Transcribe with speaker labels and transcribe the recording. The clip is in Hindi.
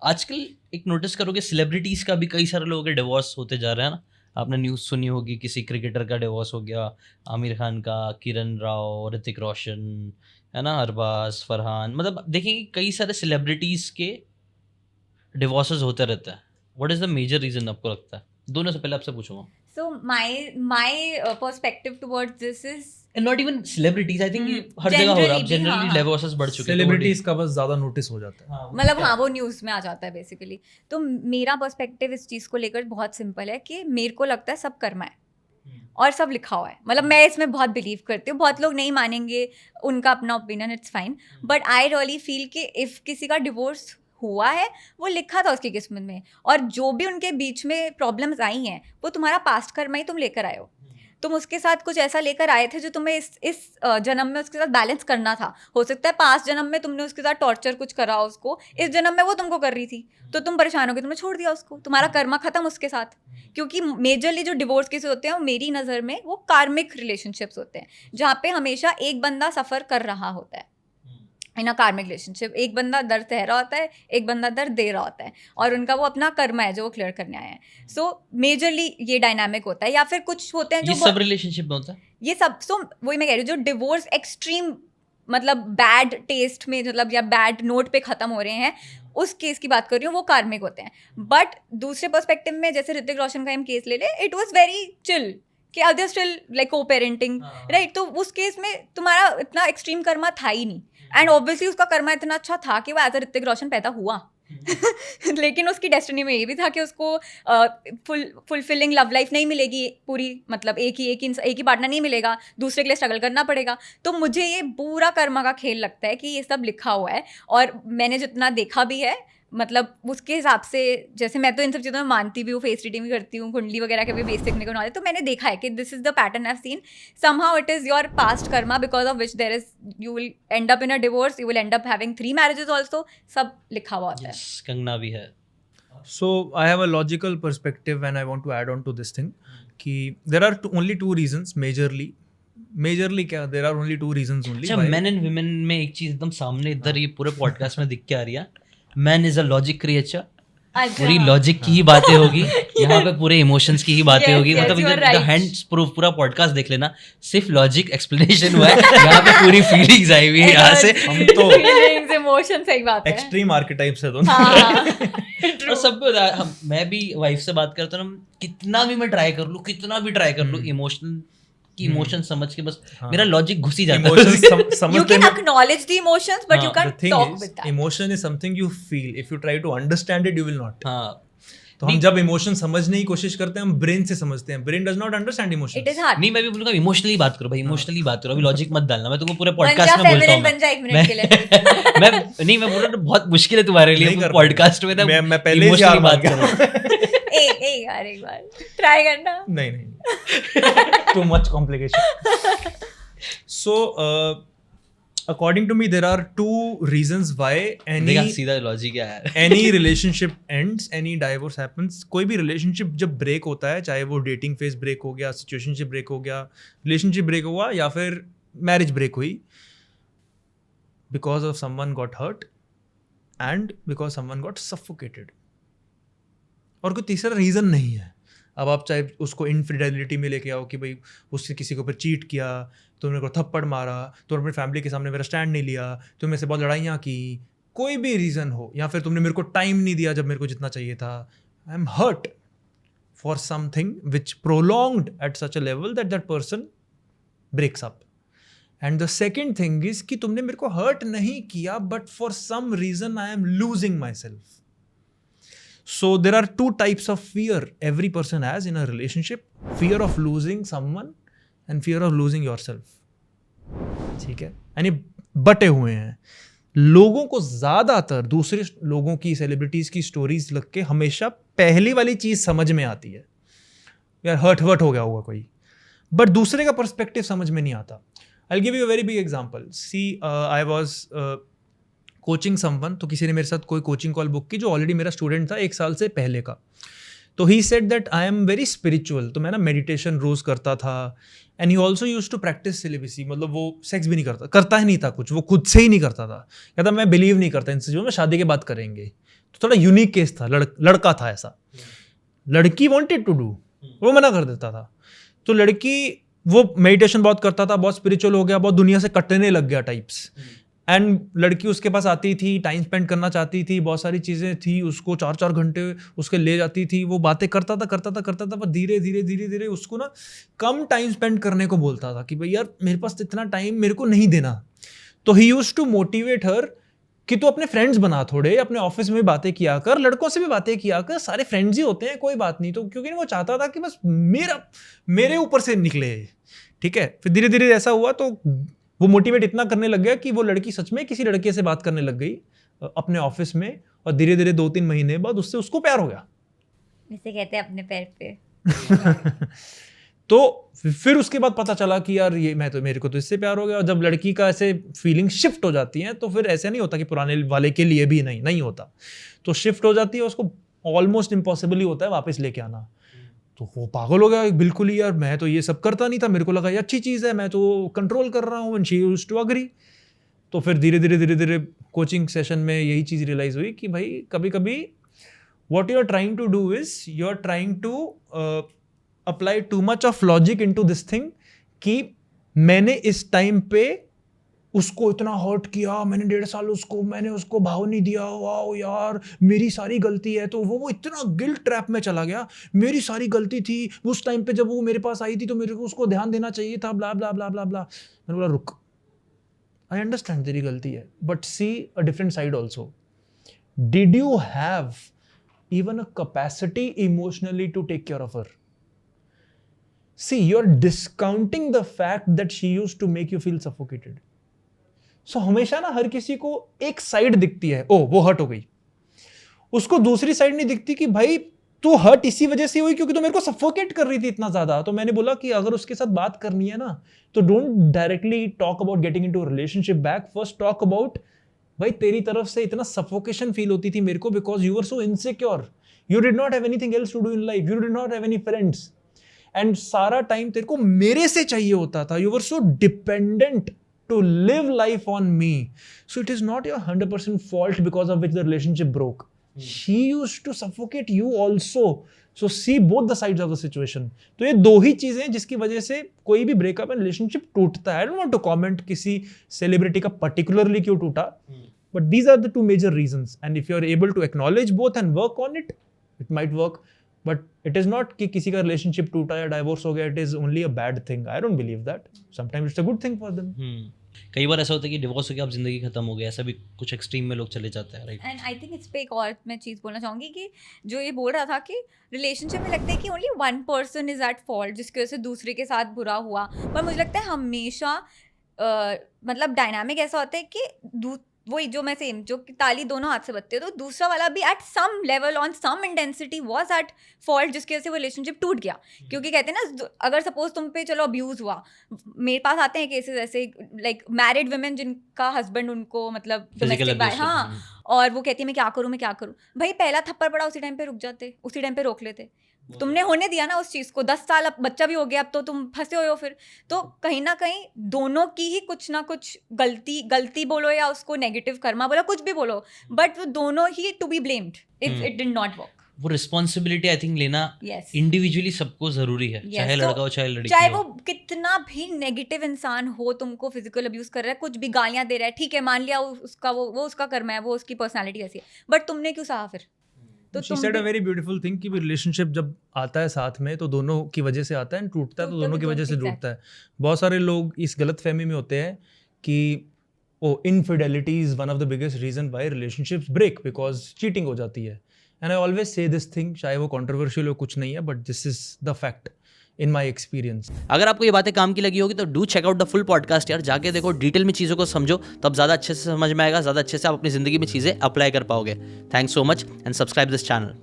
Speaker 1: आजकल एक नोटिस करोगे सेलिब्रिटीज का भी कई सारे लोगों के डिवोर्स होते जा रहे हैं ना। आपने न्यूज़ सुनी होगी, किसी क्रिकेटर का डिवोर्स हो गया, आमिर खान का, किरण राव, ऋतिक रोशन, है ना, अरबाज, फरहान, मतलब देखिए कई सारे सेलिब्रिटीज के डिवोर्सेस होते रहते हैं। What is the major reason आपको लगता है? दोनों से पहले आपसे पूछूंगा।
Speaker 2: So my perspective towards this is
Speaker 1: and not even celebrities, I think हर जगह हो रहा है जनरली, डिवोर्सेस बढ़ चुके हैं।
Speaker 3: सेलिब्रिटीज का बस ज्यादा नोटिस हो जाता है।
Speaker 2: मतलब हाँ वो न्यूज़ में आ जाता है बेसिकली। तो मेरा पर्सपेक्टिव इस चीज़ को लेकर बहुत सिंपल है कि मेरे को लगता है सब कर्मा है और सब लिखा हुआ है। मतलब मैं इसमें बहुत बिलीव करती हूँ। बहुत लोग नहीं मानेंगे, उनका अपना opinion, it's fine, but I really feel कि इफ़ किसी का डिवोर्स हुआ है वो लिखा था उसकी किस्मत में, और जो भी उनके बीच में प्रॉब्लम्स आई हैं वो तुम्हारा पास्ट कर्मा ही तुम लेकर आए हो। तुम उसके साथ कुछ ऐसा लेकर आए थे जो तुम्हें इस जन्म में उसके साथ बैलेंस करना था। हो सकता है पास्ट जन्म में तुमने उसके साथ टॉर्चर कुछ करा उसको, इस जन्म में वो तुमको कर रही थी, तो तुम परेशान हो गए, तुमने छोड़ दिया उसको, तुम्हारा कर्मा खत्म उसके साथ। क्योंकि मेजरली जो डिवोर्स केस होते हैं वो मेरी नज़र में वो कार्मिक रिलेशनशिप्स होते हैं, जहाँ पे हमेशा एक बंदा सफ़र कर रहा होता है इन अ कार्मिक रिलेशनशिप। एक बंदा दर्द सह रहा होता है, एक बंदा दर्द दे रहा होता है, और उनका वो अपना कर्म है जो वो क्लियर करने आए हैं। सो मेजरली ये डायनामिक होता है। या फिर कुछ होते हैं जो
Speaker 1: ये सब रिलेशनशिप में होता है,
Speaker 2: ये सब। सो वही मैं कह रही हूँ, जो डिवोर्स एक्सट्रीम मतलब बैड टेस्ट में, मतलब या बैड नोट पे ख़त्म हो रहे हैं, उस केस की बात कर रही हूँ, वो कार्मिक होते हैं। बट दूसरे पर्सपेक्टिव में जैसे ऋतिक रोशन का हम केस ले ले, इट वॉज वेरी चिल कि आर दे स्टिल लाइक को पेरेंटिंग, राइट। तो उस केस में तुम्हारा इतना एक्सट्रीम कर्मा था ही नहीं, एंड ऑब्वियसली उसका कर्मा इतना अच्छा था कि वो एज अ ऋतिक रोशन पैदा हुआ। लेकिन उसकी डेस्टिनी में ये भी था कि उसको फुलफिलिंग लव लाइफ नहीं मिलेगी पूरी, मतलब एक ही पार्टनर नहीं मिलेगा, दूसरे के लिए स्ट्रगल करना पड़ेगा। तो मुझे ये पूरा कर्मा का खेल लगता है कि ये सब लिखा हुआ है, और मैंने जितना देखा भी है, मतलब उसके हिसाब से, जैसे मैं तो इन सब चीज़ों में मानती भी हूँ, फेस रीडिंग भी करती हूँ, कुंडली वगैरह के भी बेसिक निकल नॉलेज, तो मैंने देखा है कि this is the pattern I have seen. Somehow it is your past karma because of which there is, you will end up in a divorce, you will end up having 3 marriages also, सब लिखा हुआ होता है।
Speaker 1: कंगना भी है।
Speaker 3: So I have a logical perspective and I want to add on to this thing कि there are only two reasons majorly क्या, there are only two reasons only।
Speaker 1: अच्छा, men and women में एक चीज एकदम सामने इधर ये पूरे पॉडकास्ट में दिख के आ रही है, man is a logic creature. पूरी लॉजिक की ही बातें होगी यहाँ पे, पूरे इमोशंस की ही बातें होगी। मतलब इधर हैंड्स प्रूफ पूरा पॉडकास्ट देख लेना, सिर्फ लॉजिक एक्सप्लेनेशन हुआ है, यहाँ पे पूरी फीलिंग्स आई हुई है यहाँ से।
Speaker 3: हम तो
Speaker 2: फीलिंग्स इमोशन, सही बात है,
Speaker 3: एक्सट्रीम आर्केटाइप्स है दोनों।
Speaker 1: और सब मैं भी वाइफ से बात करता हूँ, कितना भी मैं ट्राई कर लूँ, कितना भी ट्राई कर लूँ, इमोशन समझ के बस मेरा लॉजिक घुस ही जाता है।
Speaker 2: You can acknowledge the emotions but you can't talk with that।
Speaker 3: Emotion is something you feel, if you try to understand it you will not।
Speaker 1: हाँ,
Speaker 3: तो हम जब इमोशन समझने की कोशिश करते हैं, हम ब्रेन से समझते हैं, brain does not understand emotion.
Speaker 2: It is hard।
Speaker 1: नहीं, मैं भी बोलूंगा इमोशनली बात करो भाई, इमोशनली बात करो, अभी लॉजिक मत डालना। मैं तुमको पूरे पॉडकास्ट में बोलता हूँ,
Speaker 2: बन जा 1 मिनट के लिए।
Speaker 1: मैं बोल रहा हूँ बहुत मुश्किल है तुम्हारे लिए पॉडकास्ट में ना,
Speaker 3: मैं पहले ही यार
Speaker 1: बात करूँ।
Speaker 2: यार एक बार ट्राई करना।
Speaker 3: नहीं too much complication। So according to me there are two reasons why
Speaker 1: सीधा लॉजिक क्या है,
Speaker 3: any relationship ends, any divorce happens। कोई भी relationship जब break होता है, चाहे वो dating phase break हो गया, situationship break हो गया, relationship break हुआ, या फिर marriage break हुई, because of someone got hurt and because someone got suffocated। और कोई तीसरा रीज़न नहीं है। अब आप चाहे उसको इनफिडेलिटी में लेके आओ कि भाई उससे किसी के ऊपर चीट किया, तुमने को थप्पड़ मारा, तुमने अपनी फैमिली के सामने मेरा स्टैंड नहीं लिया, तुमने से बहुत लड़ाइयाँ की, कोई भी रीज़न हो, या फिर तुमने मेरे को टाइम नहीं दिया जब मेरे को जितना चाहिए था। I am hurt for something which prolonged at such a level that that person breaks up. And the second thing is कि तुमने मेरे को हर्ट नहीं किया, but for some reason I am losing myself. So there are two types of fear every person has in a relationship: fear of losing someone and fear of losing yourself। ठीक है, यानी बटे हुए हैं। लोगों को ज़्यादातर दूसरे लोगों की, सेलिब्रिटीज़ की स्टोरीज लग के हमेशा पहली वाली चीज़ समझ में आती है, यार हर्ट हो गया होगा कोई, बट दूसरे का पर्सपेक्टिव समझ में नहीं आता। I'll give you a very big example। See, I was coaching someone, तो किसी ने मेरे साथ कोई कोचिंग कॉल बुक की जो ऑलरेडी मेरा स्टूडेंट था 1 साल से पहले का। तो he said that I am very spiritual, तो मैं ना मेडिटेशन रोज़ करता था, and he also use to practice celibacy, मतलब वो सेक्स भी नहीं करता ही नहीं था कुछ, वो खुद से ही नहीं करता था। कहता मैं बिलीव नहीं करता इन चीज़ों में, शादी के बाद करेंगे। तो थोड़ा यूनिक केस था, लड़का था ऐसा, लड़की वांटेड टू डू, वो मना कर देता था। तो लड़की वो मेडिटेशन बहुत करता था, बहुत स्पिरिचुअल हो गया, बहुत दुनिया से कटने लग गया टाइप्स, एंड लड़की उसके पास आती थी, टाइम स्पेंड करना चाहती थी, बहुत सारी चीज़ें थी, उसको 4-4 घंटे उसके ले जाती थी, वो बातें करता था पर धीरे धीरे उसको ना कम टाइम स्पेंड करने को बोलता था कि भाई यार मेरे पास इतना टाइम मेरे को नहीं देना। तो ही यूज्ड टू मोटिवेट हर कि तू अपने फ्रेंड्स बना, थोड़े अपने ऑफिस में बातें किया कर, लड़कों से भी बातें किया कर, सारे फ्रेंड्स ही होते हैं, कोई बात नहीं। तो क्योंकि वो चाहता था कि बस मेरे ऊपर से निकले, ठीक है। फिर धीरे धीरे ऐसा हुआ तो वो मोटिवेट इतना करने लग गया कि वो लड़की सच में किसी लड़के से बात करने लग गई अपने ऑफिस में, और धीरे धीरे 2-3 महीने बाद उसको प्यार हो गया।
Speaker 2: इसे कहते हैं अपने पैर पे।
Speaker 3: तो फिर उसके बाद पता चला कि यार ये मेरे को तो इससे प्यार हो गया। और जब लड़की का ऐसे फीलिंग शिफ्ट हो जाती है तो फिर ऐसे नहीं होता कि पुराने वाले के लिए भी नहीं होता, तो शिफ्ट हो जाती है, उसको ऑलमोस्ट इम्पॉसिबल ही होता है वापस लेके आना। तो वो पागल हो गया बिल्कुल ही, यार मैं तो ये सब करता नहीं था, मेरे को लगा ये अच्छी चीज़ है, मैं तो कंट्रोल कर रहा हूँ, and she used to agree. तो फिर धीरे धीरे कोचिंग सेशन में यही चीज़ रियलाइज हुई कि भाई कभी कभी what you are trying to do is you are trying to apply too much of logic into this thing कि मैंने इस टाइम पे उसको इतना हर्ट किया, मैंने 1.5 साल मैंने उसको भाव नहीं दिया, वाह यार मेरी सारी गलती है। तो वो इतना गिल्ट ट्रैप में चला गया, मेरी सारी गलती थी, उस टाइम पे जब वो मेरे पास आई थी तो मेरे को उसको ध्यान देना चाहिए था, ब्ला ब्ला ब्ला ब्ला ब्ला। मैंने बोला रुक, आई अंडरस्टैंड तेरी गलती है, but see a different side also. Did you have even a capacity emotionally to take care of her? See, you're discounting the fact that she used to make you feel suffocated. So हमेशा ना हर किसी को एक साइड दिखती है, ओ वो हर्ट हो गई, उसको दूसरी साइड नहीं दिखती कि भाई तू हर्ट इसी वजह से हुई क्योंकि तू मेरे को सफोकेट कर रही थी इतना ज्यादा। तो मैंने बोला कि अगर उसके साथ बात करनी है ना तो don't directly talk about getting into relationship back, first talk about भाई तेरी तरफ से इतना सफोकेशन फील होती थी मेरे को because you were so insecure, you did not have anything else to do in life, you did not have any friends, and सारा टाइम तेरे को मेरे से चाहिए होता था, you were so dependent to live life on me. So it is not your 100% fault because of which the relationship broke, she used to suffocate you also. So see both the sides of the situation. तो ये दो ही चीजें जिसकी वजह से कोई भी ब्रेकअप एंड रिलेशनशिप टूटता है। I don't want to comment किसी सेलिब्रिटी का पर्टिकुलरली क्यों टूटा, but these are the two major reasons, and if you are able to acknowledge both and work on it, it might work. But it is not कि किसी का रिलेशनशिप टूटा या डाइवोर्स हो गया it is only a bad thing. I don't believe that, sometimes it's a good thing for them.
Speaker 1: कई बार ऐसा होता है कि डिवोर्स हो गया अब जिंदगी खत्म हो गया, ऐसा भी कुछ एक्सट्रीम में लोग चले जाते हैं, राइट?
Speaker 2: एंड आई थिंक इस पे एक और मैं चीज़ बोलना चाहूँगी कि जो ये बोल रहा था कि रिलेशनशिप में लगता है कि only one person is eight fault जिसकी वजह से दूसरे के साथ बुरा हुआ, पर मुझे लगता है हमेशा मतलब डायनामिक ऐसा होता है कि वही जो मैं सेम जो कि ताली दोनों हाथ से बजती है, तो दूसरा वाला भी at some level on some intensity was at fault जिसकी वजह से वो रिलेशनशिप टूट गया। क्योंकि कहते हैं ना अगर सपोज तुम पे चलो अब्यूज हुआ, मेरे पास आते हैं केसेस ऐसे लाइक मैरिड वुमेन जिनका हस्बैंड उनको मतलब डोमेस्टिक बाय, हाँ, और वो कहती है मैं क्या करूँ भाई पहला थप्पड़ पड़ा उसी टाइम पे रुक जाते, उसी टाइम पे रोक लेते, तुमने होने दिया ना उस चीज़ को, 10 साल अब बच्चा भी हो गया, अब तो तुम फंसे हुए हो फिर। तो कहीं ना कहीं दोनों की ही कुछ ना कुछ गलती बोलो या उसको नेगेटिव कर्मा बोलो, कुछ भी बोलो, बट वो दोनों ही to be blamed if it did not work.
Speaker 1: वो रिस्पॉन्सिबिलिटी आई थिंक लेना इंडिविजुअली सबको जरूरी है, चाहे लड़का हो चाहे लड़की हो,
Speaker 2: चाहे वो कितना भी नेगेटिव इंसान हो, तुमको फिजिकल अब्यूज कर रहा है, कुछ भी गालियां दे रहा है, ठीक है मान लिया उसका वो उसका कर्म है, वो उसकी पर्सनालिटी ऐसी है, बट तुमने क्यों सहा फिर?
Speaker 3: तो she said a very beautiful thing कि रिलेशनशिप जब आता है साथ में तो दोनों की वजह से आता है, टूटता है तो दोनों की वजह से टूटता है। बहुत सारे लोग इस गलत फहमी में होते हैं कि infidelity is one of the biggest reason why relationships break, because cheating हो जाती है। And I always say this thing, चाहे वो कंट्रोवर्शियल हो कुछ नहीं है, but this is the fact in my experience.
Speaker 1: अगर आपको ये बातें काम की लगी होगी तो do check out the full podcast यार, जाके देखो, डिटेल में चीज़ों को समझो, तब ज़्यादा अच्छे से समझ में आएगा, ज़्यादा अच्छे से आप अपनी ज़िंदगी में चीज़ें अप्लाई कर पाओगे। Thanks so much and subscribe this channel.